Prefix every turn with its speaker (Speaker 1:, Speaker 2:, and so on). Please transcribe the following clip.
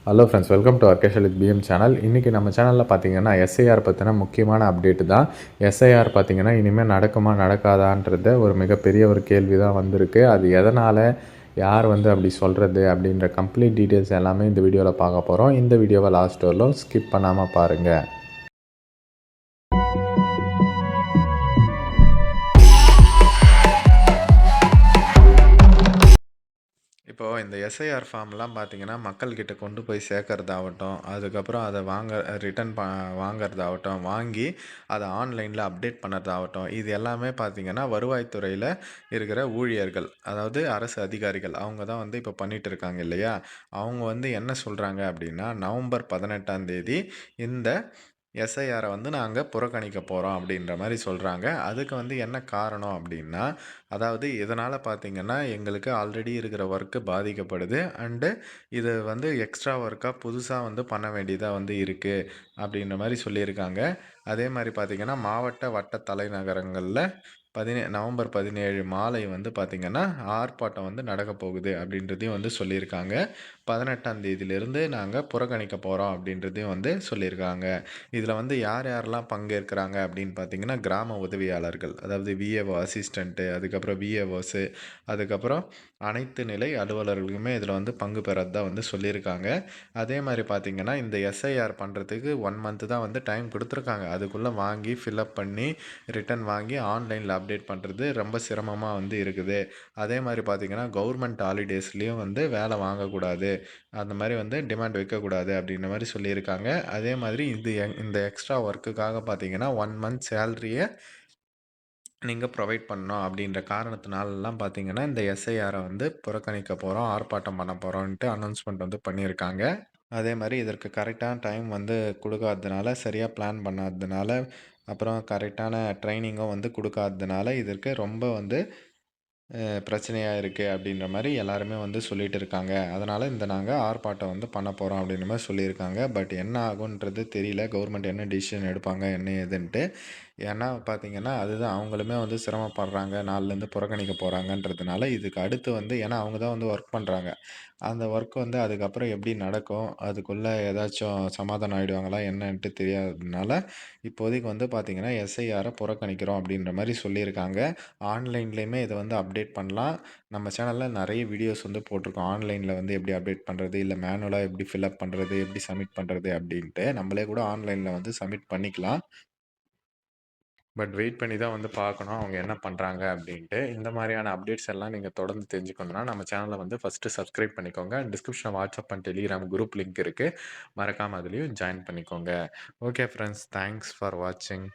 Speaker 1: Hello friends, welcome to அர்கேஷல் with PM channel. இன்றைக்கி நம்ம சேனலில் பார்த்தீங்கன்னா எஸ்ஐஆர் பற்றின முக்கியமான அப்டேட்டு தான். எஸ்ஐஆர் பார்த்தீங்கன்னா இனிமேல் நடக்குமா நடக்காதான்றத ஒரு மிகப்பெரிய ஒரு கேள்வி தான் வந்திருக்கு. அது எதனால், யார் அப்படி சொல்கிறது அப்படின்ற கம்ப்ளீட் டீட்டெயில்ஸ் எல்லாமே இந்த வீடியோவில் பார்க்க போகிறோம். இந்த வீடியோவை லாஸ்ட் வரலும் ஸ்கிப் பண்ணாமல் பாருங்கள். இப்போது இந்த எஸ்ஐஆர் ஃபார்ம்லாம் பார்த்தீங்கன்னா மக்கள்கிட்ட கொண்டு போய் சேர்க்கறதாகட்டும், அதுக்கப்புறம் அதை ரிட்டன் வாங்கிறதாகட்டும், வாங்கி அதை ஆன்லைனில் அப்டேட் பண்ணுறதாகட்டும், இது எல்லாமே பார்த்தீங்கன்னா வருவாய்த்துறையில் இருக்கிற ஊழியர்கள், அதாவது அரசு அதிகாரிகள், அவங்க தான் இப்போ பண்ணிகிட்டு இருக்காங்க இல்லையா. அவங்க என்ன சொல்கிறாங்க அப்படின்னா, நவம்பர் 18ஆம் தேதி இந்த எஸ்ஐஆரை நாங்கள் புறக்கணிக்க போகிறோம் அப்படின்ற மாதிரி சொல்கிறாங்க. அதுக்கு என்ன காரணம் அப்படின்னா, அதாவது இதனால் பார்த்திங்கன்னா எங்களுக்கு ஆல்ரெடி இருக்கிற ஒர்க்கு பாதிக்கப்படுது. அண்டு இது எக்ஸ்ட்ரா ஒர்க்காக புதுசாக பண்ண வேண்டியதாக இருக்குது அப்படின்ற மாதிரி சொல்லியிருக்காங்க. அதே மாதிரி பார்த்திங்கன்னா மாவட்ட வட்ட தலைநகரங்களில் நவம்பர் 17 மாலை பார்த்திங்கன்னா ஆர்ப்பாட்டம் நடக்க போகுது அப்படின்றதையும் சொல்லியிருக்காங்க. 18ஆம் தேதியிலிருந்து நாங்கள் புறக்கணிக்க போகிறோம் அப்படின்றதையும் சொல்லியிருக்காங்க. இதில் யார் யாரெல்லாம் பங்கேற்கிறாங்க அப்படின்னு பார்த்திங்கன்னா, கிராம உதவியாளர்கள், அதாவது விஏஓ அசிஸ்டண்ட்டு, அதுக்கப்புறம் விஏஓஸு, அதுக்கப்புறம் அனைத்து நிலை அலுவலர்களுமே இதில் பங்கு பெறது தான் சொல்லியிருக்காங்க. அதே மாதிரி பார்த்திங்கன்னா இந்த எஸ்ஐஆர் பண்ணுறதுக்கு 1 மந்த்து தான் டைம் கொடுத்துருக்காங்க. அதுக்குள்ளே வாங்கி ஃபில்அப் பண்ணி ரிட்டன் வாங்கி ஆன்லைனில் அப்டேட் பண்ணுறது ரொம்ப சிரமமாக இருக்குது. அதே மாதிரி பார்த்திங்கன்னா கவர்மெண்ட் ஹாலிடேஸ்லேயும் வேலை வாங்கக்கூடாது, அந்த மாதிரி டிமாண்ட் வைக்கக்கூடாது அப்படின்ற மாதிரி சொல்லியிருக்காங்க. அதே மாதிரி இந்த எக்ஸ்ட்ரா ஒர்க்குக்காக பார்த்தீங்கன்னா 1 மந்த் சேலரியை நீங்கள் ப்ரொவைட் பண்ணணும் அப்படின்ற காரணத்தினாலலாம் பார்த்தீங்கன்னா இந்த எஸ்ஐஆரை புறக்கணிக்க போகிறோம், ஆர்ப்பாட்டம் பண்ண போகிறோன்ட்டு அனௌன்ஸ்மெண்ட் பண்ணியிருக்காங்க. அதே மாதிரி இதற்கு கரெக்டான டைம் கொடுக்காததுனால, சரியாக பிளான் பண்ணாததுனால, அப்புறம் கரெக்டான ட்ரைனிங்கும் கொடுக்காததுனால இதற்கு ரொம்ப பிரச்சனையாக இருக்குது அப்படின்ற மாதிரி எல்லாருமே சொல்லிகிட்டு இருக்காங்க. அதனால் நாங்கள் ஆர்ப்பாட்டம் பண்ண போகிறோம் அப்படின்ற மாதிரி சொல்லியிருக்காங்க. பட் என்ன ஆகுன்றது தெரியல, கவர்மெண்ட் என்ன டிசிஷன் எடுப்பாங்க என்ன ஏதுன்ட்டு. ஏன்னா பார்த்தீங்கன்னா அதுதான் அவங்களுமே சிரமப்படுறாங்க, நாலுலேருந்து புறக்கணிக்க போகிறாங்கன்றதுனால. இதுக்கு அடுத்து ஏன்னா அவங்க தான் ஒர்க் பண்ணுறாங்க, அந்த ஒர்க் அதுக்கப்புறம் எப்படி நடக்கும், அதுக்குள்ளே ஏதாச்சும் சமாதானம் ஆகிடுவாங்களா என்னன்ட்டு தெரியாததுனால இப்போதைக்கு பார்த்திங்கன்னா எஸ்ஐஆரை புறக்கணிக்கிறோம் அப்படின்ற மாதிரி சொல்லியிருக்காங்க. ஆன்லைன்லேயுமே இதை அப்டேட் பண்ணலாம். நம்ம சேனலில் நிறைய வீடியோஸ் போட்டிருக்கோம், ஆன்லைனில் எப்படி அப்டேட் பண்ணுறது, இல்லை மேனுவலாக எப்படி ஃபில்அப் பண்ணுறது, எப்படி சப்மிட் பண்ணுறது அப்படின்ட்டு. நம்மளே கூட ஆன்லைனில் சப்மிட் பண்ணிக்கலாம். பட் வெயிட் பண்ணி தான் பார்க்கணும் அவங்க என்ன பண்ணுறாங்க அப்படின்ட்டு. இந்த மாதிரியான அப்டேட்ஸ் எல்லாம் நீங்கள் தொடர்ந்து தெரிஞ்சுக்கணுன்னா நம்ம சேனலை ஃபஸ்ட்டு சப்ஸ்கிரைப் பண்ணிக்கோங்க. டிஸ்கிரிப்ஷனில் WhatsApp and Telegram group link இருக்குது, மறக்காமல் அதுலேயும் ஜாயின் பண்ணிக்கோங்க. ஓகே ஃப்ரெண்ட்ஸ், தேங்க்ஸ் ஃபார் வாட்சிங்.